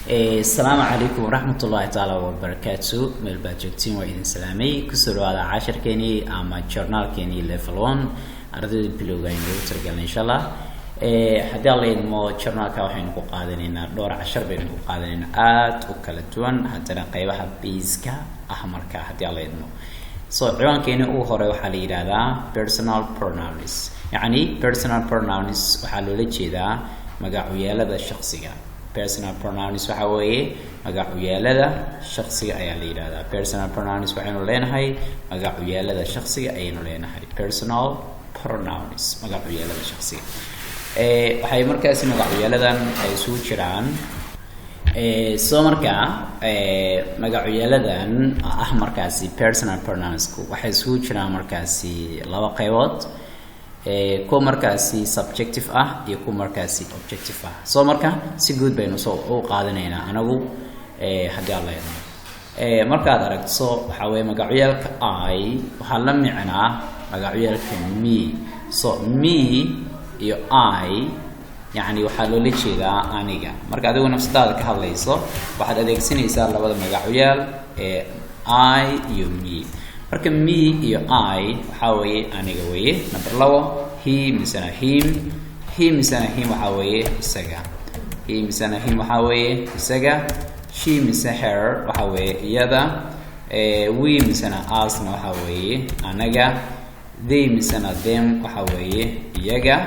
السلام عليكم ورحمة الله تعالى وبركاته. ميل باجوكتين وإذن سلامي كسروا على 10 كيني أما جورنال كيني ليفل 1 أردد بلوغين وترجعنا إن شاء الله. حدي الله إنه جورنال كواحين قادرين دور 10 بين قادرين وكالتوان حتى نقيبها بيزكا أحمر كحدي الله إنه. عوان كيني هو وحالي هذا personal pronouns. يعني personal pronouns وحلو لجيدا مجاعية الشخصية. personal pronouns waxa weeye magacyaalada shakhsiga ayaa la yiraahdaa. Personal pronouns waxaynu leenahay magacyaalada shakhsiga ayaynu leenahay. Personal pronouns magacyaalada shakhsiga waxay markaas magacyaaladan ay isugu jiraan soo markaa magacyaaladan markaasi personal pronouns waxay isugu jiraan markaasi laba qaybood ko markaasi subjective iyo ko markaasi objective soo marka si guud baynu soo qaadanaynaa anagu hadii alla yiraahdo markaad aragto waxa weey magacyaalka I waxa la micnaa magacyaalka me so me iyo I yani waxa loo jeedaa aniga marka adigu nafsadaada ka hadlayso waxaad adeegsanaysaa labada magacyaal I iyo me marka me iyo I waxa weeye aniga weeye number 2 he misana him misana him waxa weeye isaga he misana him waxa weeye isaga she misana her waxa weeye iyada we misana us waxa weeye anaga they misana them waxa weeye iyaga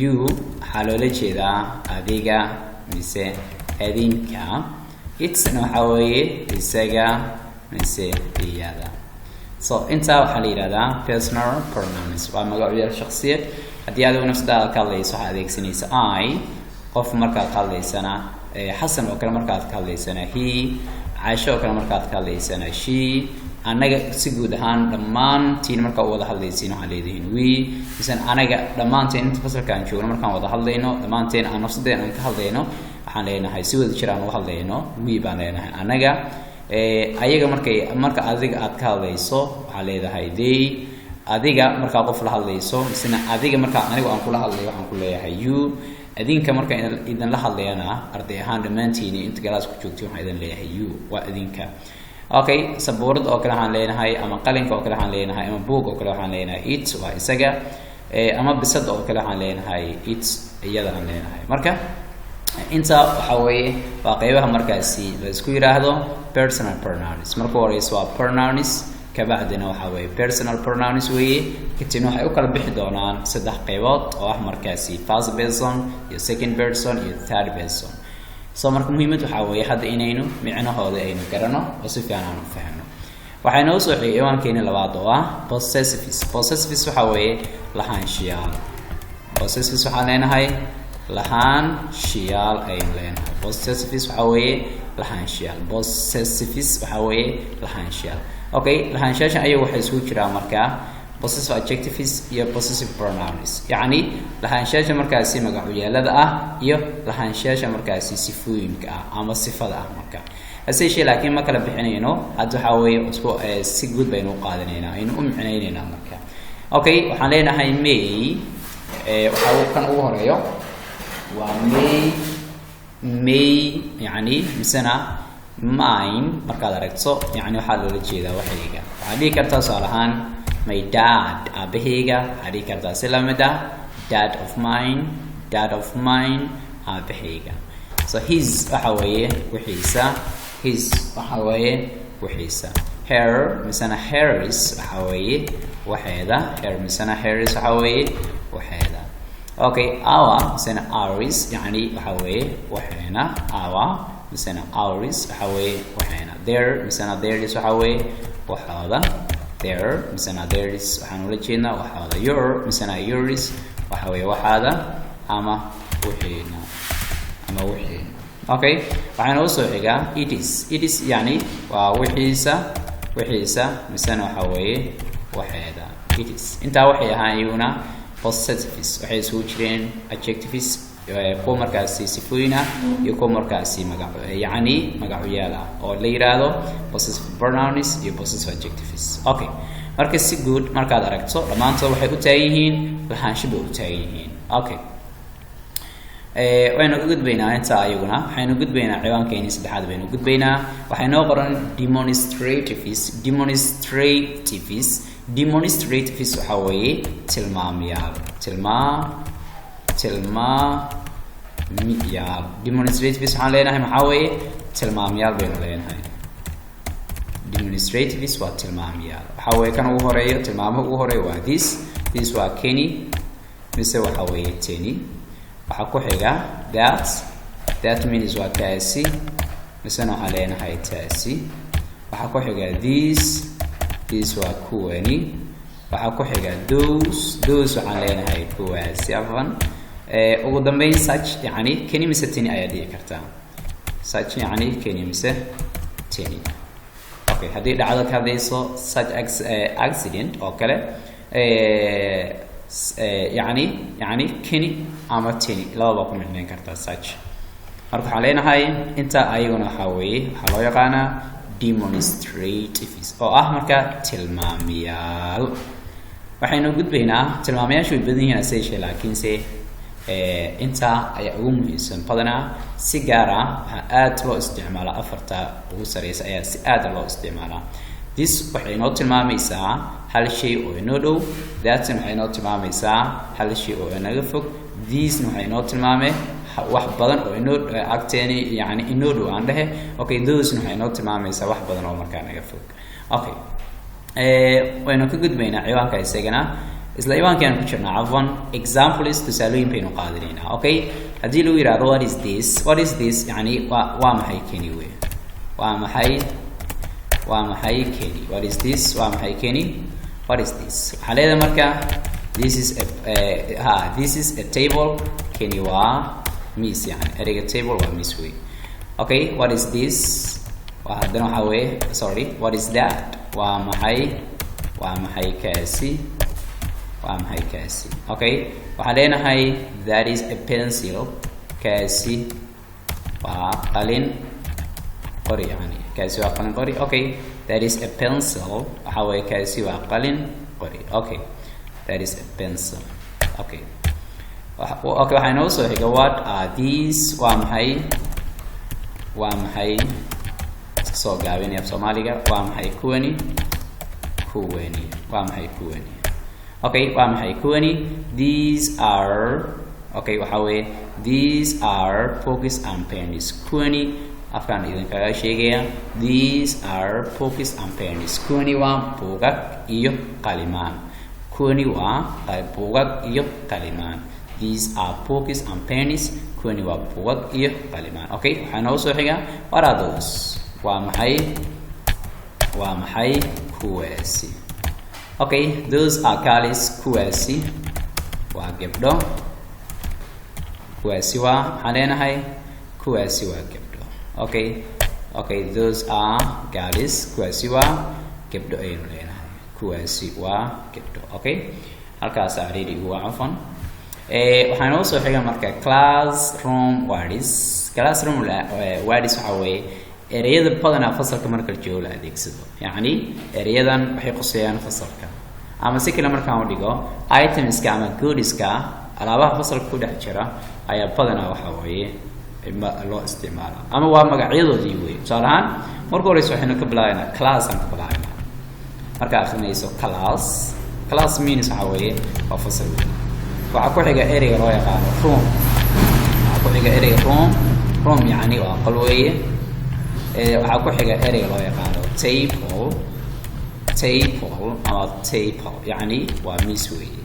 you waxa loo jeedaa adiga mise adinka it's waxa weeye isaga mise iyada so inta waxa la yiraahdaa personal pronouns waa magacyada shakhsiyeed hadii aad nafsadaada ka hadlayso waxa adeegsanaysa I qof marka ka hadlaysana Xasan oo kale marka ka hadlaysana he Aisha oo kale marka ka hadlaysana she anaga si guud ahaan dhamaantiin marka wada hadlaysiin waxa leedahay we misan anaga dhamaanteen inta fasalkan joogno markaan wada hadlayno dhamaanteen aan nafsadeena ka hadlayno waxaan leenahay si wada jiraan u hadlayno we baan leenahay anaga ayaga marka adiga aad ka hadlayso waxa leedahay they adiga marka qof la hadlayso misna adiga marka anigu aan kula hadlayo waxaan ku leeyahay you adinka marka idan la hadlayana arday ahaan dhamaantiin inta galaas ku joogto waxaan idan leeyahay you waa adinka okay sabuurad oo kale waxaan leenahay ama qalinka oo kale waxaan leenahay ama book oo kale waxaan leenahay it waa isaga ama bisad oo kale waxaan leenahay it iyada aan leenahay marka inta waxa weeye waa qaybaha markaasi la isku yiraahdo personal pronouns marka horeysa waa pronouns ka bacdina waxa weeye personal pronouns weeye kadibna waxay u kala bixi doonaan saddex qaybood oo markaasi first person iyo second person iyo third person soo marka muhiimad waxa weeye hadda inaynu micnahooda aynu garano oo si fiican aan u fahmno waxayna u soo xigay iwaankeena labaad oo possessives waxa weeye lahaanshiyaal possessives waxa leenahay lahaanshiyaal ay leenahay possessives waxa weeye lahaanshiyaal possessives waxa weeye lahaanshiyaal okay lahaanshiyaasha ayagu waxay isugu jiraan marka possessive adjectives iyo possessive pronouns yani lahaanshiyaasha markaasi magacyaalada iyo lahaanshiyaasha markaasi sifooyinka ama sifada marka asay laakiin ma kala bixinayno hadda waxa weeye isku si guud baynu qaadanaynaa aynu u micnaynaynaa marka okay waxaan leenahay may waxa uu kan ugu horeeyo may يعني مثلا mine marka aad aragto yani waxa loo jeedaa waxayga waxa dhigi kartaa salahan my dad abahayga waxa dhigi kartaa silamada dad of mine abahayga so his waxa weeye wixiisa his waxa weeye wixiisa her مثلا hers waxa weeye waxeeda her مثلا hers waxa weeye waxeeda okay our مثلا ours يعني waxa weeye waxeena our مثلا ours waxa weeye waxeena their مثلا theirs waxa weeye waxooda their مثلا theirs waxaan ula jeednaa waxooda your مثلا yours waxa weeye waxaada ama waxeena okay waxaan u soo xigaa it is yani waa wixiisa مثلا waxa weeye waxeeda it is inta waxay ahaayuna possessives waxay soo jireen adjectives kuwa markaasi sifooyina iyo kuwa markaasi yani magacyaal oo la yiraahdo possessive pronouns iyo possessive adjectives okay marka si guud markaad aragto dhamaantood waxay u taagan yihiin lahaansho u taagan yihiin okay waynu u gudbaynaa inta ayaguna waxaynu gudbaynaa ciwaankeena saddexaad baynu gudbaynaa waxaynu qoran demonstratives waxa weeye tilmaamayaal demonstratives waxaan leenahay maxaa weeye tilmaamayaal baynu leenahay demonstratives waa tilmaamayaal waxa weeye kan ugu horeeyo tilmaamaha ugu horeeyo waa this waa Kenny mise waxa weeye Tenny waxa ku xiga that means waa kaasi mise waxaan leenahay taasi waxa ku xiga this waa kuwani waxa ku xiga those waxaan leenahay kuwaasi afan ugu dambeyn such yani Kenny mise Tenny ayaa dhici kartaa such yani Kenny mise Tenny okay haddii dhacdo ka hadlayso such accident oo kale يعني Kenny ama Tenny labadaba ku micnayn kartaa such marka waxaan leenahay inta ayaguna waxa weeye waxaa loo yaqaanaa demonstratives oo ah marka tilmaamayaal waxaynu gudbaynaa tilmaamayaashu way badan yihiin asay laakiinse inta ayaa ugu muhiimsan badanaa si gaar ah waxaa aad loo isticmaalaa afarta ugu sareysa ayaa si aad loo isticmaalaa this waxay noo tilmaamaysaa hal shay oo inoo dhow that waxay noo tilmaamaysaa hal shay oo inaga fog this waxay noo tilmaamay wax badan oo inoo agteeni yani inoo dhow aan dhahe okay those waxay noo tilmaamaysaa wax badan oo markaa naga fog okay waynu ka gudbaynaa ciwaanka isagana isla ciwaankan ku jirnaa afwan examples tusaalooyin baynu qaadanaynaa okay haddii lagu yiraahdo what is this yani waa maxay Kenny way waa maxay Kenny what is this waa maxay Kenny what is this waxaa leedahay marka this is a table Kenny waa miis yani ereyga table waa miis way okay what is this waa haddana waxaa weeye sorry what is that waa maxay kaasi okay waxaan leenahay that is a pencil kaasi waa qalin qori yani kaasi waa qalin qori okay that is a pencil waxa weeye kaasi waa qalin qori okay that is a pencil okay waxaa inoo soo xiga what are these waa maxay soo gaabinaya Soomaaliga waa maxay kuwani waa maxay kuwani okay waa maxay kuwani these are okay waxa weeye these are books and pens kuwani afkaan idinkaga sheegaya these are books and pens kuwani waa buugag iyo qalimaan these are books and pens kuwani waa buugag iyo qalimaan okay waxaa noo soo xiga what are those waa maxay kuwaasi okay those are girls kuwaasi waa gabdho kuwaasi waa waxaan leenahay kuwaasi waa gabdho okay those are girls kuwaasi waa gabdho ayaynu leenahay kuwaasi waa gabdho okay halkaas ready waa cafan waxaan noo soo xiga marka classroom words waxa weeye ereyada badanaa fasalka marka la joogo la adeegsado yani ereyadan waxay quseeyaan fasalka ama si kale markaan u dhigo itemska ama goodieska alaabaha fasalka ku dhex jira ayaa badanaa waxa weeye loo isticmaala ama waa magacyadoodii weeye tusaale ahaan marka horeysa waxaynu ka bilaabaynaa class aan ka bilaabaynaa marka akhrinayso class means waxa weeye waa fasal waxaa ku xiga ereyga loo yaqaano room yani waa qol weeye waxaa ku xiga ereyga loo yaqaano table ama table yani waa miis weeye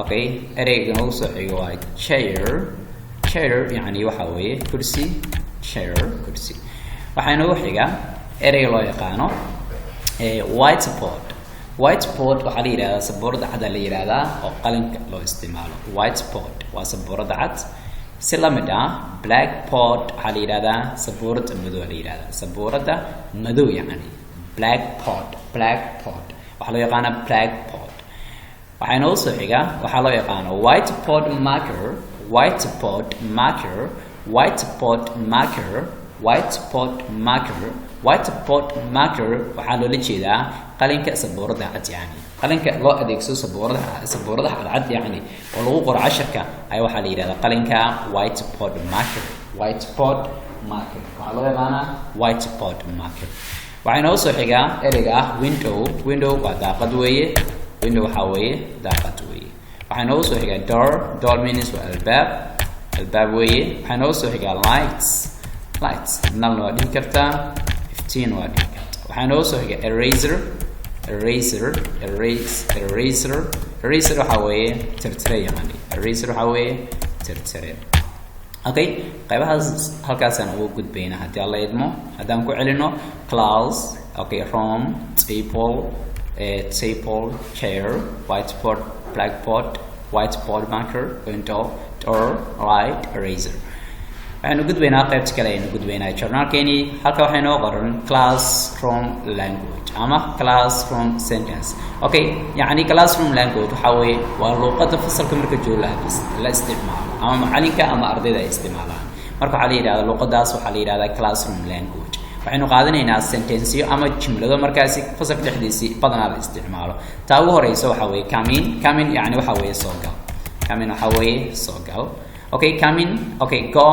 okay ereyga ugu soo xiga waa chair yani waxa weeye kursi waxaa inoogu xiga ereyga loo yaqaano whiteboard waxaa la yidhahdaa sabuurada cad la yidhahdaa oo qalinka loo isticmaalo whiteboard waa sabuurada cad si lamid ah blackboard waxaa la yidhahdaa sabuurada madow la yidhahdaa sabuurada madow yani blackboard waxaa loo yaqaanaa blackboard waxaa inoo soo xiga waxaa loo yaqaano whiteboard marker whiteboard marker waxaa loola jeedaa qalinka sabuurada cad yani qalinka loo adeegsado sabuuradaha cad yani oo lagu qoro casharka ay waxaa la yiraahdaa qalinka whiteboard marker waxaa loo yaqaanaa whiteboard marker waxaa inoo soo xigaa ereyga ah window waa daaqad weeye window waxaa weeye daaqad weeye waxaa inoo soo xigaa door means waa albaab weeye waxaa inoo soo xigaa lights nalna waa dhihi kartaa iftiin waa dhihi kartaa waxaa inoo soo xigaa eraser waxaa weeye tirtire yani eraser waxaa weeye tirtire okay qaybahaas halkaasaan ugu gudbaynaa haddii alla idmo haddaan ku celino class okay room table chair whiteboard blackboard whiteboard marker window door light eraser waxaanu gudbaynaa qaybta kale aynu gudbaynaa journalkeeni halka waxay noo qoran classroom language ama classroom sentence okay yani classroom language waxa weeye waa luqadda fasalka marka jooga la isticmaalo ama macalinka ama ardayda ay isticmaalaan marka waxaa la yiraahdaa luqadaas waxaa la yiraahdaa classroom language waxaynu qaadanaynaa sentenceyo ama jumlado markaasi fasalka dhexdiisii badanaa la isticmaalo taa ugu horeysa waxaa weeye come in yani waxaa weeye soo gal come in waxaa weeye soo gal okay come in okay go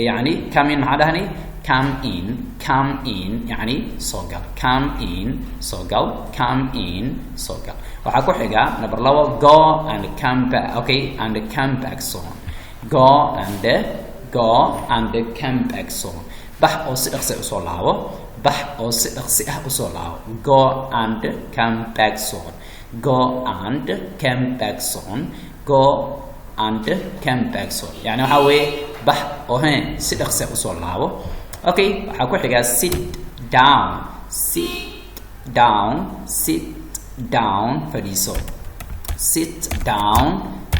يعني come in maxaa dhahani come in يعني soo gal come in soo gal waxaa ku xiga number 2 go and come back okay and come back soon go and come back soon bax oo si dhaqsi ah usoo laabo go and come back soon and come back soon يعني waxaa weeye bax oo si dhaqsi ah usoo laabo okay waxaa ku xiga sit down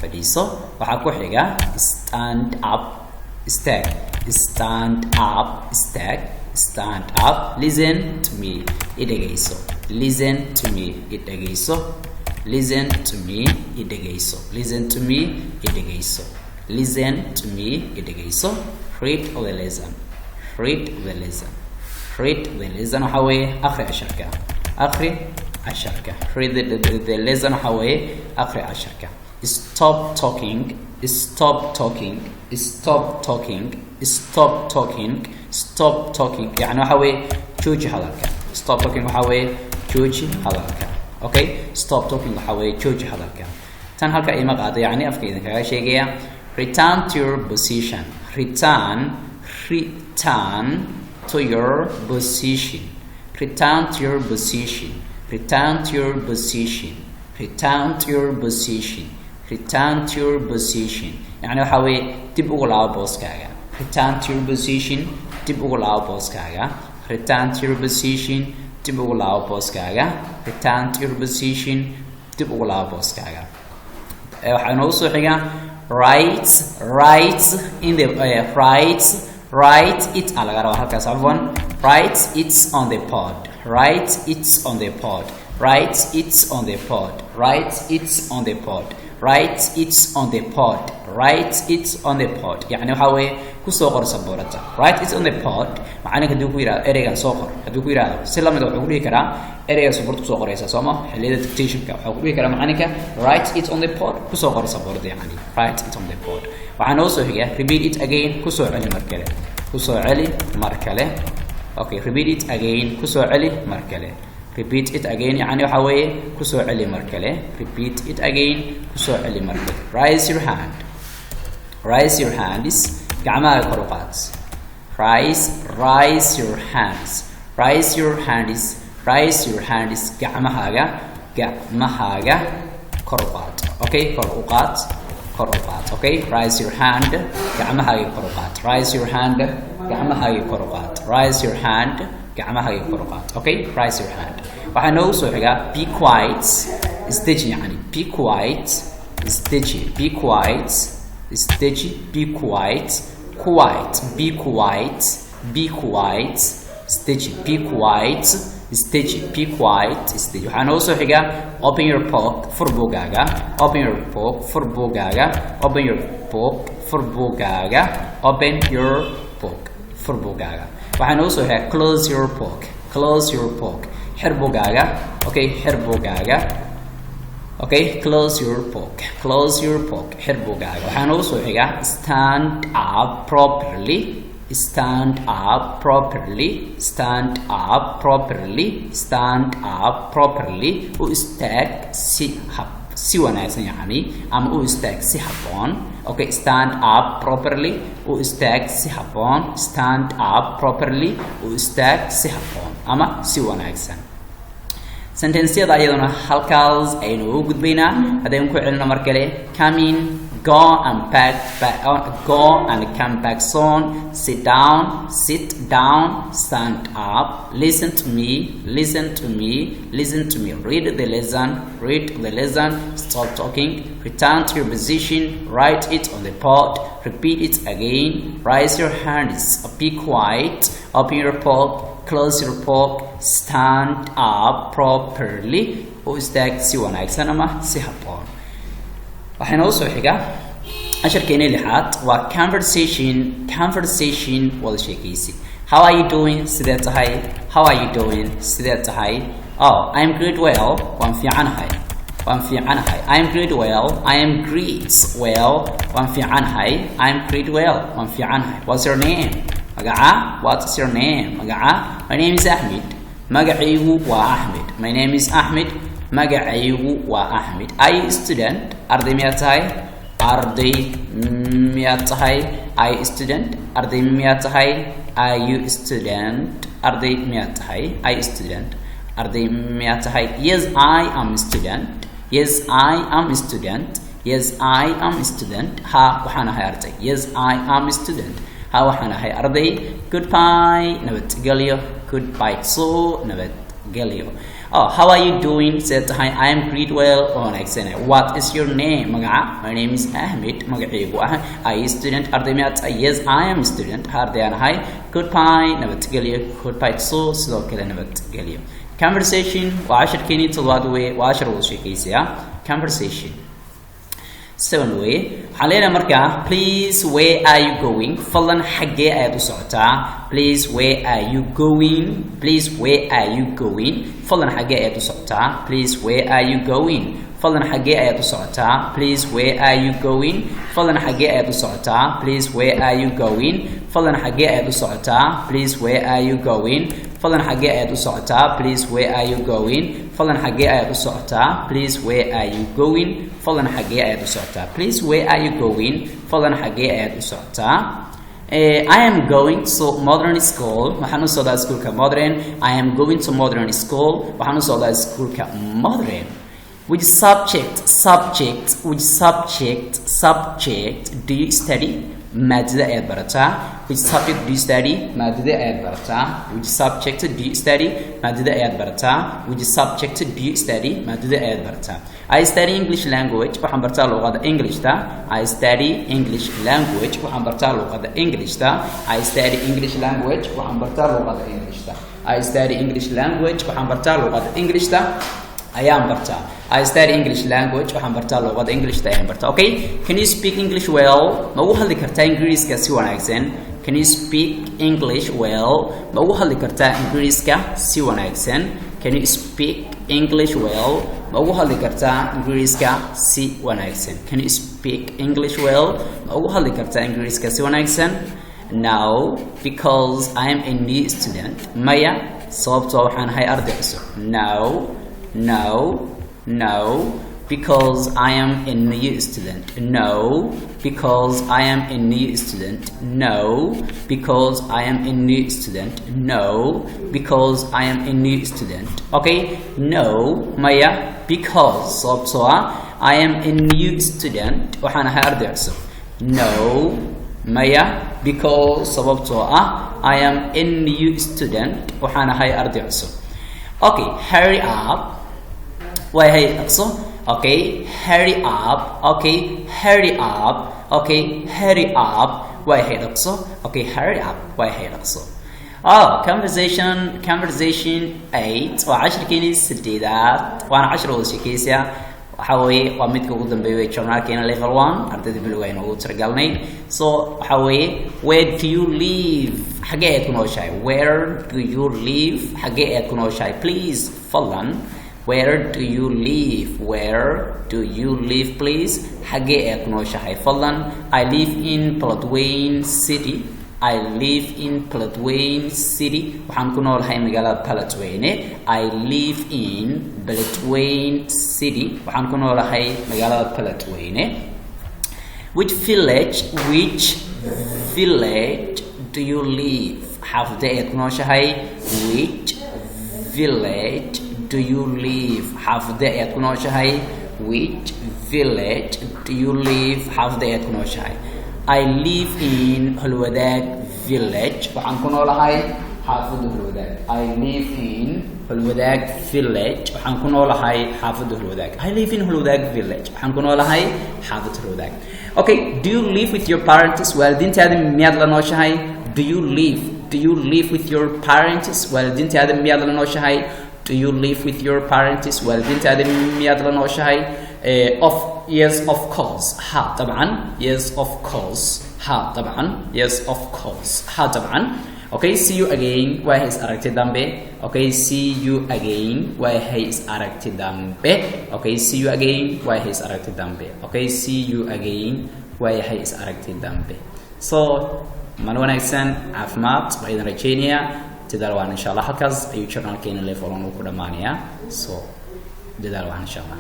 fadhiiso waxaa ku xiga stand up listen to me idhageyso read the lesson waxa weeye akhri casharka read the lesson waxa weeye akhri casharka stop talking yani waxa weeye jooji hadalka stop talking waxa weeye jooji hadalka okay stop talking waxa weeye jooji hadalka tan halka ima qaado yani afka idin kaga sheegaya return to your position return to your position يعني waxa weeye dib ugu laabo booskaaga return to your position dib ugu laabo booskaaga waxaa inoo soo xiga write in the write it laga rabaa halkaas afwan write it on the pod يعني waxa weeye kusoo qor sabuurada write it on the pod macnaheedu haduu ku yiraahdo ereygan soo qor haduu ku yiraahdo si lamid ah wuxuu ku dhihi karaa ereyga sabuurada kusoo qoraysa sooma xilliyada dictationka wuxuu ku dhihi karaa macnaheedu write it on the pod kusoo qor sabuurada yani write it on the pod waxaa noo soo xiga repeat it again kusoo celi mar kale okay repeat it again kusoo celi mar kale repeat it again يعني waxa weeye kusoo celi mar kale repeat it again kusoo celi mar kale raise your hands gacmaha kor u qaad raise your hands gacmaha kor u qaad okay kor u qaad okay raise your hand gacmaha kor u qaad okay raise your hand waxaa noo soo xiga be quiet stage yani be quiet stage be quiet stage waxaa noo soo xiga open your book fur buugaaga fur buugaaga waxaan u soo xigay close your book xir buugaaga okay xir buugaaga okay close your book xir buugaaga waxaan u soo xigay stand up properly u istaag si wanaagsan yani ama u istaag si habboon okay stand up properly u istaag si habboon stand up properly u istaag si habboon ama si wanaagsan sentences ayaduna halkaas aynu u gudbaynaa hadaynu ku celino mar kale come in go and come back soon sit down stand up listen to me read the lesson stop talking return to your position write it on the board repeat it again raise your hands be quiet open your book close your book stand up properly u istaag si wanaagsan ama si habboon waxayna u soo xiga casharkeena lixaad waa conversation wada sheekaysi how are you doing sidee tahay oh I'm great well waan fiicanahay I'm great well waan fiicanahay what's your name magaca what's your name magaca my name is Ahmed magacaygu waa Ahmed my name is Ahmed magacaygu waa Ahmed are you a student arday miyaad tahay are you a student arday miyaad tahay are you a student arday miyaad tahay yes I am a student ha waxaan ahay arday yes I am a student ha waxaan ahay arday goodbye nabadgelyo goodbye so nabadgelyo oh how are you doing said hi I am great well wanaagsan what is your name magaca my name is Ahmed magacaygu ah are you a student arday miyaad tahay yes I am a student ha ardayaan ahay goodbye nabadgelyo goodbye so sidoo kale nabadgelyo conversation waa casharkeeni toddobaad wey waa cashar wada sheekaysiya conversation 7 way waxaan leenahay markaa please where are you going fadlan xaggee ayaad u socotaa please where are you going fadlan xaggee ayaad u socotaa please where are you going fadlan xaggee ayaad u socotaa please where are you going fadlan xaggee ayaad u socotaa please where are you going fadlan xaggee ayaad u socotaa please where are you going fadlan xaggee ayaad u socotaa please where are you going fadlan xaggee ayaad u socotaa please where are you going fadlan xaggee ayaad u socotaa please where are you going fadlan xaggee ayaad u socotaa I am going to modern school waxaan u socdaa iskuulka modern I am going to modern school waxaan u socdaa iskuulka modern which subject do you study maadada ayaad barataa which subject do you study maadada ayaad barataa which subject do you study maadada ayaad barataa which subject do you study maadada ayaad barataa I study English language waxaan bartaa luqadda Englishta I study English language waxaan bartaa luqadda Englishta I study English language waxaan bartaa luqadda Englishta I study English language waxaan bartaa luqadda Englishta ayaan bartaa I study English language waxaan bartaa luqadda Englishta ayaan bartaa okay can you speak English well ma ugu hadli kartaa Ingiriiska si wanaagsan can you speak English well ma ugu hadli kartaa Ingiriiska si wanaagsan can you speak English well ma ugu hadli kartaa Ingiriiska si wanaagsan can you speak English well ma ugu hadli kartaa Ingiriiska si wanaagsan no because I am a new student maya sababtoo waxaan ahay arday cusub no because I am a new student no because I am a new student no because I am a new student no because I am a new student okay no maya because sababtoo I am a new student waxaan ahay arday cusub no maya because sababtoo I am a new student waxaan ahay arday cusub okay hurry up way hay aqso okay hurry up way hay aqso okay hurry up way hay aqso conversation 8 waa casharkeeni sideedaad waana cashar wada sheekaysiya waxa weeye waa midka ugu dambeeyay journalkeena level 1 ardayda bilowga aynu ugu talagalnay so waxa weeye where do you live xagee aad ku nooshahay where do you live xagee aad ku nooshahay please fadlan where do you live where do you live please xagee aad ku nooshahay fadlan I live in Beledweyne City I live in Beledweyne City waxaan ku noolahay magaalada Beledweyne I live in Beledweyne City waxaan ku noolahay magaalada Beledweyne which village do you live xaafadee aad ku nooshahay which village do you live xaafadee aad ku nooshahay which village do you live xaafadee aad ku nooshahay I live in Holwadaag village waxaan ku noolahay xaafadda Holwadaag I live in Holwadaag village waxaan ku noolahay xaafadda Holwadaag I live in Holwadaag village waxaan ku noolahay xaafadda Holwadaag okay do you live with your parents waalidiintaada miyaad la nooshahay do you live with your parents waalidiintaada miyaad la nooshahay do you live with your parents waalidiintaada miyaad la nooshahay yes of course ها طبعا yes of course ها طبعا yes of course ها طبعا okay see you again waa is aragti dambe okay see you again waa is aragti dambe okay see you again waa is aragti dambe okay see you again waa is aragti dambe so mal wanaagsan caafimaad baa idin rajeynaya dadaal waan insha Allah halkaas ayuu channelkeena level 1 ku dhamaanaya so dadaal waan insha Allah